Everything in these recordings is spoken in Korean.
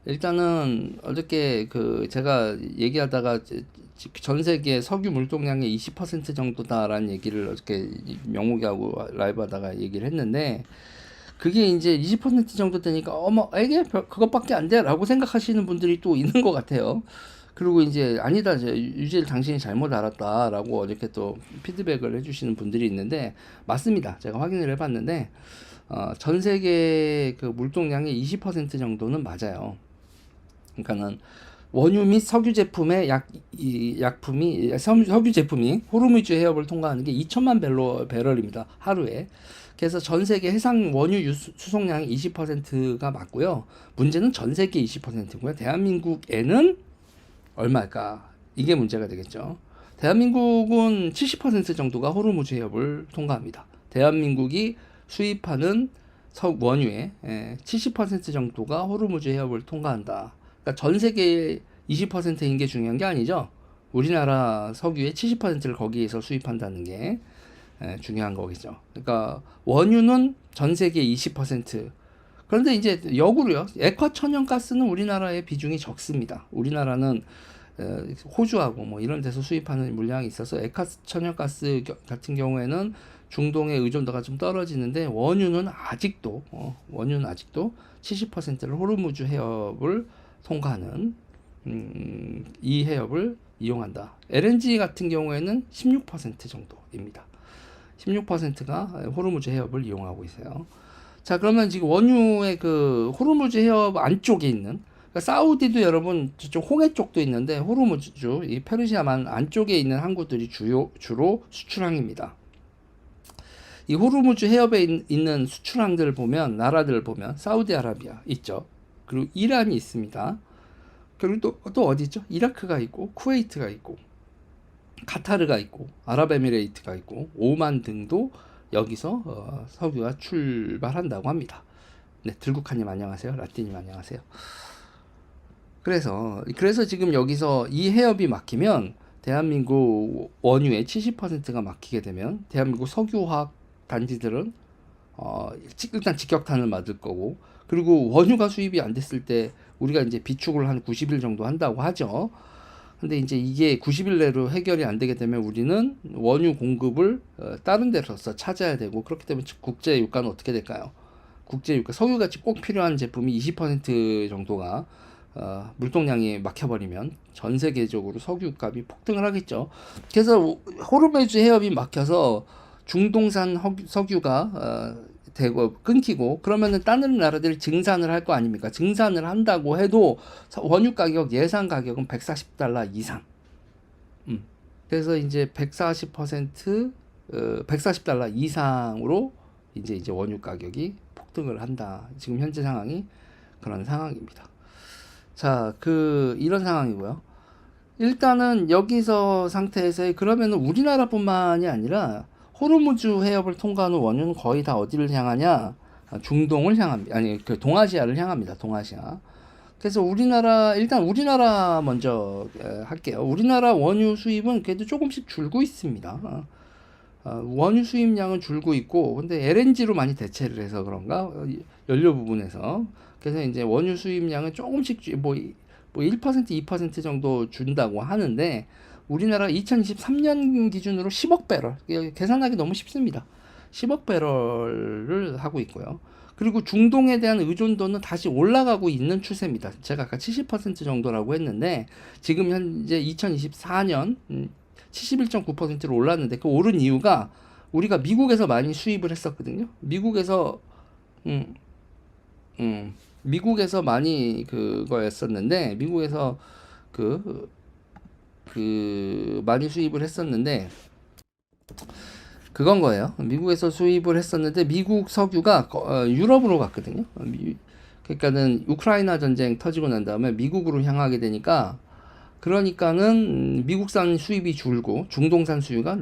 일단은 어저께 그 제가 얘기하다가 전 세계 석유 물동량의 20% 정도다라는 얘기를 어저께 명목이하고 라이브 하다가 얘기를 했는데, 그게 이제 20% 정도 되니까 어머 이게 그것밖에 안 돼라고 생각하시는 분들이 또 있는 것 같아요. 그리고 이제 아니다, 유지를 당신이 잘못 알았다라고 어저께 또 피드백을 해주시는 분들이 있는데, 맞습니다. 제가 확인을 해봤는데 전 세계 그 물동량의 20% 정도는 맞아요. 그러니까는 원유 및 석유 제품의 석유 제품이 호르무즈 해협을 통과하는 게 2천만 배럴입니다. 하루에. 그래서 전 세계 해상 원유 수송량의 20%가 맞고요. 문제는 전 세계 20%고요. 대한민국에는 얼마일까? 이게 문제가 되겠죠. 대한민국은 70% 정도가 호르무즈 해협을 통과합니다. 대한민국이 수입하는 원유의 70% 정도가 호르무즈 해협을 통과한다. 그러니까 전 세계 20%인 게 중요한 게 아니죠. 우리나라 석유의 70%를 거기에서 수입한다는 게 중요한 거겠죠. 그러니까 원유는 전 세계 20%. 그런데 이제 역으로요. 액화 천연가스는 우리나라의 비중이 적습니다. 우리나라는 호주하고 뭐 이런 데서 수입하는 물량이 있어서 액화 천연가스 같은 경우에는 중동의 의존도가 좀 떨어지는데, 원유는 아직도 70%를 호르무즈 해협을 통과하는 이 해협을 이용한다. LNG 같은 경우에는 16% 정도입니다. 16%가 호르무즈 해협을 이용하고 있어요. 자, 그러면 지금 원유의 그 호르무즈 해협 안쪽에 있는, 그러니까 사우디도 여러분 저쪽 홍해 쪽도 있는데, 호르무즈 이 페르시아만 안쪽에 있는 항구들이 주로 수출항입니다. 이 호르무즈 해협에 있는 수출항들을 보면, 나라들을 보면 사우디아라비아 있죠. 그리고 이란이 있습니다. 그리고 또 어디 있죠? 이라크가 있고 쿠웨이트가 있고 카타르가 있고 아랍에미레이트가 있고 오만 등도 여기서 석유가 출발한다고 합니다. 네, 들국화님 안녕하세요. 라띠님 안녕하세요. 그래서 지금 여기서 이 해협이 막히면, 대한민국 원유의 70%가 막히게 되면 대한민국 석유화학 단지들은 일단 직격탄을 맞을 거고, 그리고 원유가 수입이 안 됐을 때 우리가 이제 비축을 한 90일 정도 한다고 하죠. 근데 이제 이게 90일 내로 해결이 안 되게 되면 우리는 원유 공급을 다른 데로서 찾아야 되고, 그렇기 때문에 국제 유가는 어떻게 될까요? 국제 유가, 석유같이 꼭 필요한 제품이 20% 정도가 물동량이 막혀버리면 전 세계적으로 석유값이 폭등을 하겠죠. 그래서 호르무즈 해협이 막혀서 중동산 석유가 되고 끊기고, 그러면은 다른 나라들이 증산을 할 거 아닙니까? 증산을 한다고 해도 원유 가격 예상 가격은 140달러 이상. 그래서 이제 140달러 이상으로 이제 원유 가격이 폭등을 한다. 지금 현재 상황이 그런 상황입니다. 자, 이런 상황이고요. 일단은 여기서 상태에서 그러면은 우리나라뿐만이 아니라 호르무즈 해협을 통과하는 원유는 거의 다 어디를 향하냐? 중동을 향합니다. 아니, 그 동아시아를 향합니다. 동아시아. 그래서 일단 우리나라 먼저 할게요. 우리나라 원유 수입은 그래도 조금씩 줄고 있습니다. 원유 수입량은 줄고 있고, 근데 LNG로 많이 대체를 해서 그런가? 연료 부분에서. 그래서 이제 원유 수입량은 조금씩 뭐 1%, 2% 정도 준다고 하는데, 우리나라 2023년 기준으로 10억 배럴, 계산하기 너무 쉽습니다. 10억 배럴을 하고 있고요. 그리고 중동에 대한 의존도는 다시 올라가고 있는 추세입니다. 제가 아까 70% 정도라고 했는데, 지금 현재 2024년 71.9%로 올랐는데, 그 오른 이유가 우리가 미국에서 많이 수입을 했었거든요. 음, 미국에서 많이 그거였었는데, 미국에서 그 많이 수입을 했었는데, 그건 거예요. 미국에서 수입을 했었는데 미국 석유가 유럽으로 갔거든요. 그러니까는 우크라이나 전쟁 터지고 난 다음에 미국으로 향하게 되니까, 그러니까는 미국산 수입이 줄고 중동산 수요가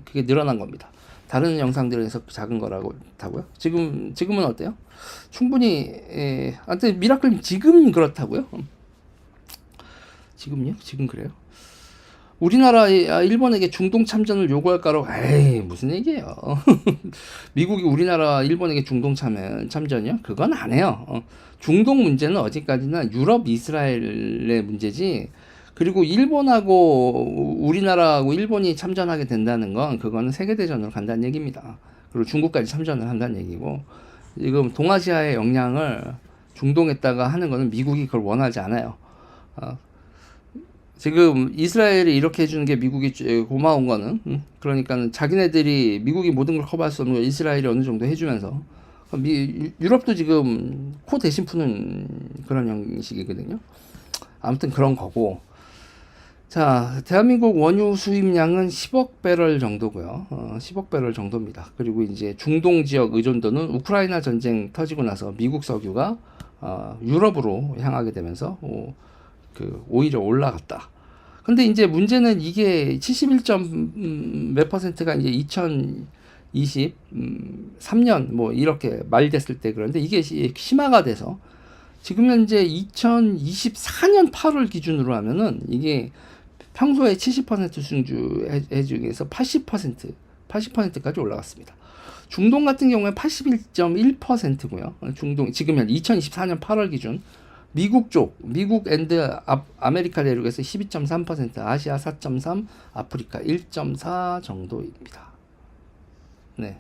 그게 늘어난 겁니다. 다른 영상들에서 작은 거라고 다고요. 지금은 어때요? 충분히 하여튼 미라클 지금 그렇다고요? 지금요? 지금 그래요? 우리나라 일본에게 중동 참전을 요구할까로 에이 무슨 얘기예요. 미국이 우리나라 일본에게 중동 참전이요? 그건 안 해요. 중동 문제는 어디까지나 유럽 이스라엘의 문제지. 그리고 일본하고 우리나라하고 일본이 참전하게 된다는 건 그거는 세계대전으로 간다는 얘기입니다. 그리고 중국까지 참전을 한다는 얘기고, 지금 동아시아의 영향을 중동에다가 하는 거는 미국이 그걸 원하지 않아요. 지금 이스라엘이 이렇게 해주는 게 미국이 고마운 거는, 그러니까 자기네들이 미국이 모든 걸 커버할 수 없는 걸 이스라엘이 어느 정도 해주면서, 유럽도 지금 코 대신 푸는 그런 형식이거든요. 아무튼 그런 거고. 자, 대한민국 원유 수입량은 10억 배럴 정도고요. 10억 배럴 정도입니다. 그리고 이제 중동 지역 의존도는 우크라이나 전쟁 터지고 나서 미국 석유가 유럽으로 향하게 되면서 오히려 올라갔다. 근데 이제 문제는 이게 71점 몇 퍼센트가 이제 2023년 뭐 이렇게 말 됐을 때, 그런데 이게 심화가 돼서 지금 현재 2024년 8월 기준으로 하면은 이게 평소에 70% 순주 해중에서 80%까지 올라갔습니다. 중동 같은 경우에 81.1%고요. 중동 지금 현 2024년 8월 기준 미국 쪽, 미국 앤드 아메리카 대륙에서 12.3%, 아시아 4.3, 아프리카 1.4 정도입니다. 네.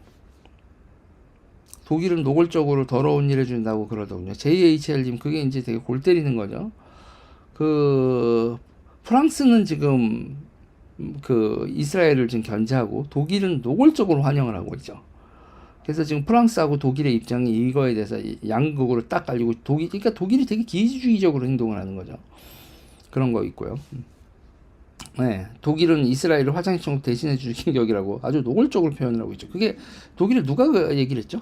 독일은 노골적으로 더러운 일 해준다고 그러더군요. JHL님, 그게 이제 되게 골 때리는 거죠. 프랑스는 지금 이스라엘을 지금 견제하고 독일은 노골적으로 환영을 하고 있죠. 그래서 지금 프랑스하고 독일의 입장이 이거에 대해서 양극으로 딱 갈리고, 그러니까 독일이 되게 기회주의적으로 행동을 하는 거죠. 그런 거 있고요. 네, 독일은 이스라엘을 화장실 대신해 주는 격이라고 아주 노골적으로 표현을 하고 있죠. 그게 독일에 누가 얘기를 했죠?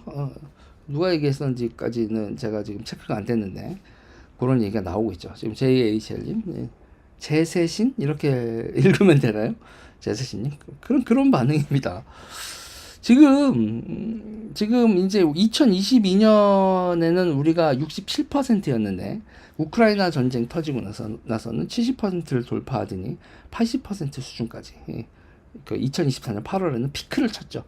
누가 얘기했었는지까지는 제가 지금 체크가 안 됐는데 그런 얘기가 나오고 있죠. 지금 JHL님, 네. 제세신 이렇게 읽으면 되나요? 제세신님, 그런 반응입니다. 지금 이제 2022년에는 우리가 67%였는데 우크라이나 전쟁 터지고 나서는 70%를 돌파하더니 80% 수준까지, 2024년 8월에는 피크를 쳤죠.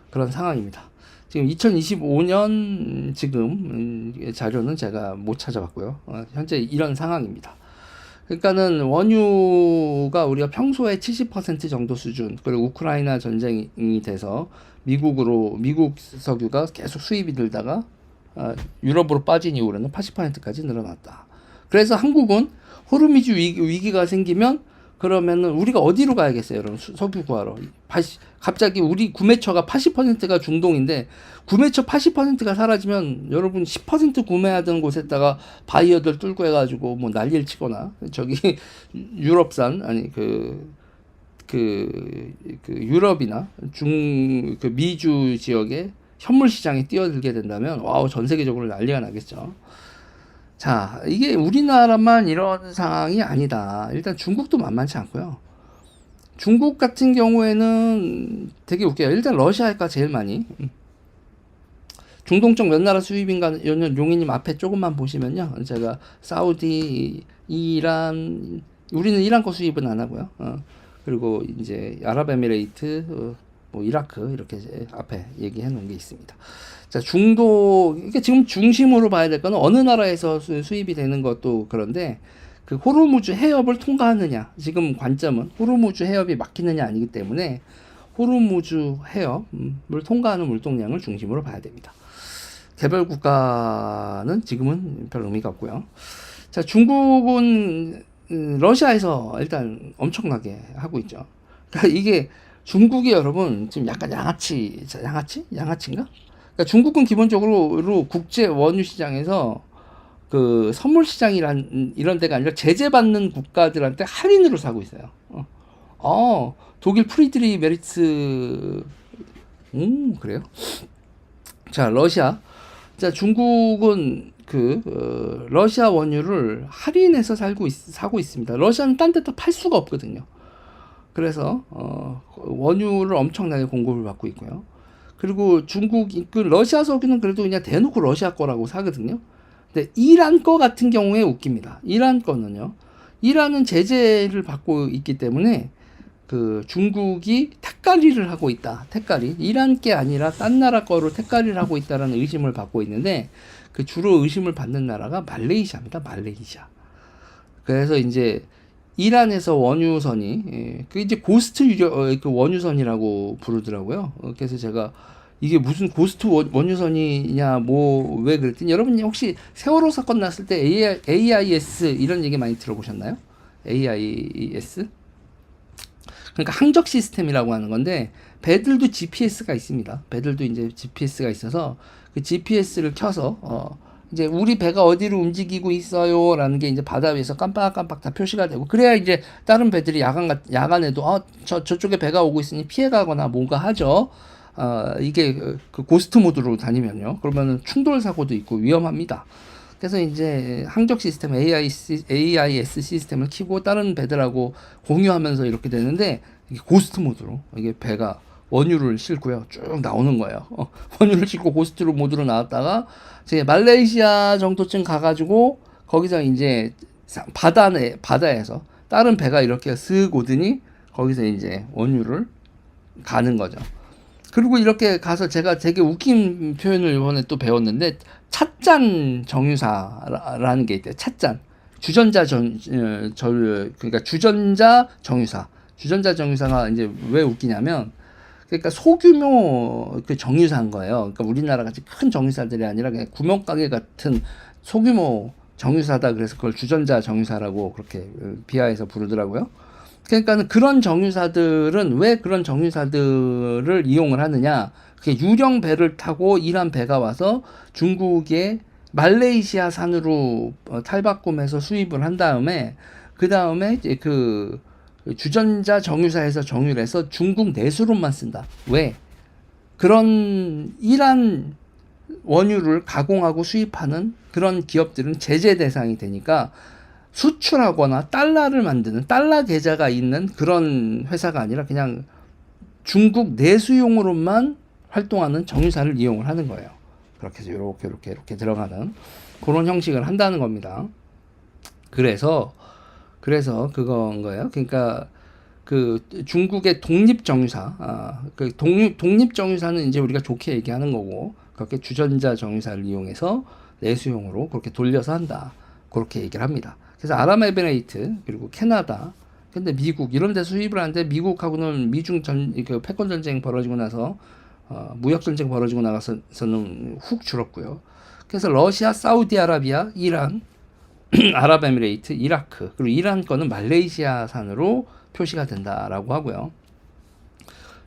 그런 상황입니다. 지금 2025년 지금 자료는 제가 못 찾아봤고요. 현재 이런 상황입니다. 그러니까는 원유가 우리가 평소에 70% 정도 수준, 그리고 우크라이나 전쟁이 돼서 미국 석유가 계속 수입이 늘다가 유럽으로 빠진 이후로는 80%까지 늘어났다. 그래서 한국은 호르무즈 위기가 생기면 그러면은 우리가 어디로 가야겠어요, 여러분? 석유 구하러. 갑자기 우리 구매처가 80%가 중동인데 구매처 80%가 사라지면 여러분 10% 구매하던 곳에다가 바이어들 뚫고 해가지고 뭐 난리를 치거나, 저기 유럽산, 아니 유럽이나 미주 지역의 현물 시장에 뛰어들게 된다면 와우, 전 세계적으로 난리가 나겠죠. 자, 이게 우리나라만 이런 상황이 아니다. 일단 중국도 만만치 않고요. 중국 같은 경우에는 되게 웃겨요. 일단 러시아가 제일 많이. 중동 쪽 몇 나라 수입인가, 용희님 앞에 조금만 보시면요. 제가 사우디, 이란, 우리는 이란 거 수입은 안 하고요. 그리고 이제 아랍에미레이트, 뭐 이라크, 이렇게 앞에 얘기해 놓은 게 있습니다. 자, 이게 지금 중심으로 봐야 될 거는 어느 나라에서 수입이 되는 것도 그런데 그 호르무즈 해협을 통과하느냐, 지금 관점은 호르무즈 해협이 막히느냐 아니기 때문에 호르무즈 해협을 통과하는 물동량을 중심으로 봐야 됩니다. 개별 국가는 지금은 별 의미가 없고요. 자, 중국은 러시아에서 일단 엄청나게 하고 있죠. 그러니까 이게 중국이 여러분 지금 약간 양아치인가? 그러니까 중국은 기본적으로 국제 원유 시장에서 그 선물 시장이란 이런 데가 아니라 제재받는 국가들한테 할인으로 사고 있어요. 독일 프리드리 메리츠, 그래요? 자, 러시아. 자, 중국은 러시아 원유를 할인해서 사고 있습니다. 러시아는 딴 데다 팔 수가 없거든요. 그래서 원유를 엄청나게 공급을 받고 있고요. 그리고 러시아 석유는 그래도 그냥 대놓고 러시아 거라고 사거든요. 근데 이란 거 같은 경우에 웃깁니다. 이란 거는요, 이란은 제재를 받고 있기 때문에 그 중국이 택가리를 하고 있다. 택가리. 이란 게 아니라 딴 나라 거로 택가리를 하고 있다라는 의심을 받고 있는데 그 주로 의심을 받는 나라가 말레이시아입니다. 말레이시아. 그래서 이제 이란에서 원유선이 그 이제 고스트 그 원유선이라고 부르더라고요. 그래서 제가 이게 무슨 고스트 원유선이냐 뭐 왜 그랬더니 여러분 혹시 세월호 사건 났을 때 AIS 이런 얘기 많이 들어보셨나요? AIS? 그러니까 항적 시스템이라고 하는 건데 배들도 GPS가 있습니다. 배들도 이제 GPS가 있어서 그 GPS를 켜서 이제 우리 배가 어디로 움직이고 있어요라는 게 이제 바다 위에서 깜빡깜빡 다 표시가 되고 그래야 이제 다른 배들이 야간에도 저쪽에 배가 오고 있으니 피해가거나 뭔가 하죠. 이게 그 고스트 모드로 다니면요. 그러면은 충돌 사고도 있고 위험합니다. 그래서 이제 항적 시스템 AIS 시스템을 키고 다른 배들하고 공유하면서 이렇게 되는데 이게 고스트 모드로 이게 배가 원유를 싣고요 쭉 나오는 거예요. 원유를 싣고 고스트 모드로 나왔다가 이제 말레이시아 정도쯤 가가지고 거기서 이제 바다에서 다른 배가 이렇게 슥 오더니 거기서 이제 원유를 가는 거죠. 그리고 이렇게 가서 제가 되게 웃긴 표현을 이번에 또 배웠는데 찻잔 정유사라는 게 있대요. 찻잔. 그러니까 주전자 정유사. 주전자 정유사가 이제 왜 웃기냐면 그러니까 소규모 그 정유사인 거예요. 그러니까 우리나라 같이 큰 정유사들이 아니라 그냥 구멍가게 같은 소규모 정유사다. 그래서 그걸 주전자 정유사라고 그렇게 비하해서 부르더라고요. 그러니까 그런 정유사들은 왜 그런 정유사들을 이용을 하느냐? 그게 유령 배를 타고 이란 배가 와서 중국의 말레이시아 산으로 탈바꿈해서 수입을 한 다음에 그 다음에 이제 그 주전자 정유사에서 정유를 해서 중국 내수로만 쓴다. 왜? 그런 이란 원유를 가공하고 수입하는 그런 기업들은 제재 대상이 되니까 수출하거나 달러를 만드는 달러 계좌가 있는 그런 회사가 아니라 그냥 중국 내수용으로만 활동하는 정유사를 이용을 하는 거예요. 그렇게 해서 이렇게 들어가는 그런 형식을 한다는 겁니다. 그래서 그건 거예요. 그러니까 그 중국의 독립 정유사, 그 독립 정유사는 이제 우리가 좋게 얘기하는 거고 그렇게 주전자 정유사를 이용해서 내수용으로 그렇게 돌려서 한다. 그렇게 얘기를 합니다. 그래서 아랍에미레이트 그리고 캐나다 근데 미국 이런 데 수입을 하는데 미국하고는 미중 그 패권 전쟁 벌어지고 나서 무역 전쟁 벌어지고 나가서는 훅 줄었고요. 그래서 러시아, 사우디아라비아, 이란, 아랍에미레이트, 이라크 그리고 이란 거는 말레이시아산으로 표시가 된다라고 하고요.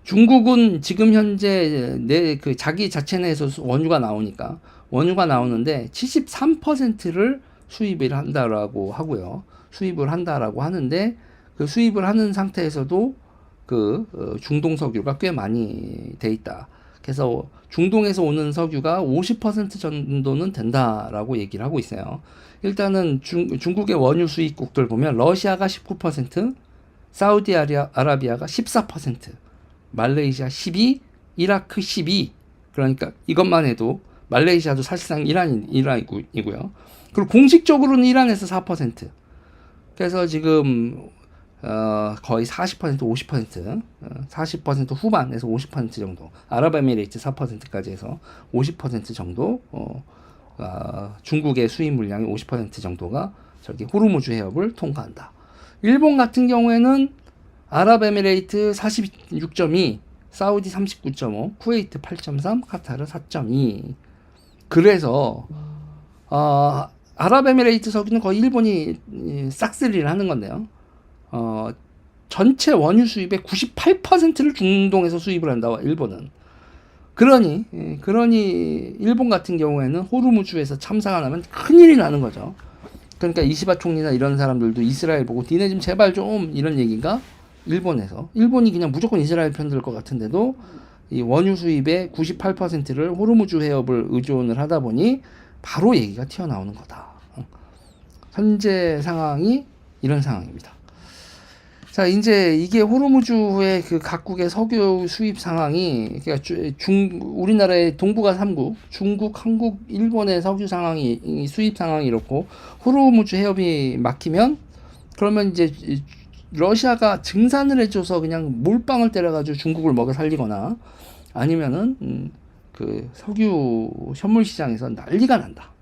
중국은 지금 현재 그 자기 자체 내에서 원유가 나오는데 73%를 수입을 한다라고 하고요. 수입을 한다라고 하는데 그 수입을 하는 상태에서도 그 중동 석유가 꽤 많이 돼 있다. 그래서 중동에서 오는 석유가 50% 정도는 된다라고 얘기를 하고 있어요. 일단은 중국의 원유 수입국들 보면 러시아가 19%, 사우디아라비아가 14%, 말레이시아 12, 이라크 12. 그러니까 이것만 해도 말레이시아도 사실상 이란이고요. 그리고 공식적으로는 이란에서 4%. 그래서 지금 거의 40%, 50%, 40% 후반에서 50% 정도. 아랍에미레이트 4%까지 해서 50% 정도. 중국의 수입 물량의 50% 정도가 저기 호르무즈 해협을 통과한다. 일본 같은 경우에는 아랍에미레이트 46.2, 사우디 39.5, 쿠웨이트 8.3, 카타르 4.2. 그래서 아랍에미레이트 석유는 거의 일본이 싹쓸이를 하는 건데요. 전체 원유 수입의 98%를 중동에서 수입을 한다. 일본은. 그러니 일본 같은 경우에는 호르무즈에서 참사가 나면 큰일이 나는 거죠. 그러니까 이시바 총리나 이런 사람들도 이스라엘 보고 니네 좀 제발 좀 이런 얘기가 일본이 그냥 무조건 이스라엘 편들 것 같은데도 이 원유 수입의 98%를 호르무즈 해협을 의존을 하다 보니 바로 얘기가 튀어나오는 거다. 현재 상황이 이런 상황입니다. 자, 이제 이게 호르무즈의 그 각국의 석유 수입 상황이 그러니까 우리나라의 동북아 3국, 중국, 한국, 일본의 석유 상황이 수입 상황이 이렇고 호르무즈 해협이 막히면 그러면 이제 러시아가 증산을 해줘서 그냥 몰빵을 때려가지고 중국을 먹여 살리거나 아니면은 그 석유 현물 시장에서 난리가 난다.